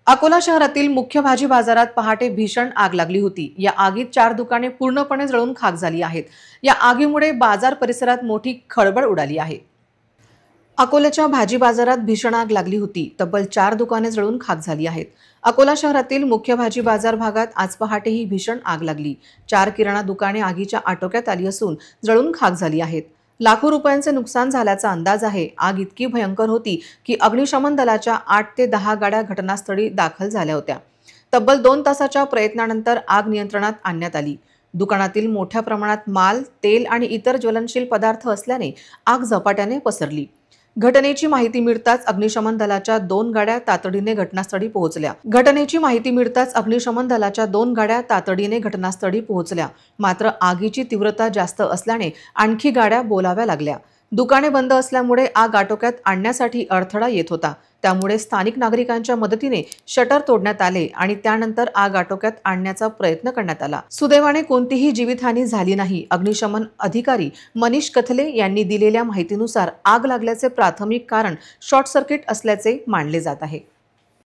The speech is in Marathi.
अकोला शहरातील मुख्य भाजी बाजारात पहाटे भीषण आग लागली होती। या आगीत 4 दुकाने पूर्णपणे जळून खाक झाली आहेत। या आगीमुळे बाजार परिसरात मोठी खळबळ उडाली आहे। अकोल्याच्या भाजी बाजारात भीषण आग लागली होती। तब्बल 4 दुकाने जळून खाक झाली आहेत। अकोला शहरातील मुख्य भाजी बाजार भागात आज पहाटे ही भीषण आग लागली। 4 किराणा दुकाने आगीच्या आटोक्यात आली असून जळून खाक झाली आहेत। लाखो रुपयांचे नुकसान झाल्याचा अंदाज आहे। आग इतकी भयंकर होती की अग्निशमन दलाच्या 8 ते 10 गाड्या घटनास्थळी दाखल झाल्या होत्या। तब्बल 2 तासाच्या प्रयत्नानंतर आग नियंत्रणात आणण्यात आली। दुकानातील मोठ्या प्रमाणात माल, तेल आणि इतर ज्वलनशील पदार्थ असल्याने आग झपाट्याने पसरली। घटनेची माहिती मिळताच अग्निशमन दलाच्या 2 गाड्या तातडीने घटनास्थळी पोहोचल्या। मात्र आगीची तीव्रता जास्त असल्याने आणखी गाड्या बोलाव्या लागल्या। दुकाने बंद असल्यामुळे आग आटोक्यात आणण्यासाठी अडथळा येत होता। त्यामुळे स्थानिक नागरिकांच्या मदतीने शटर तोडण्यात आले आणि त्यानंतर आग आटोक्यात आणण्याचा प्रयत्न करण्यात आला। सुदैवाने कोणतीही जीवितहानी झाली नाही। अग्निशमन अधिकारी मनीष कथले यांनी दिलेल्या माहितीनुसार आग लागल्याचे प्राथमिक कारण शॉर्ट सर्किट असल्याचे मानले जात आहे।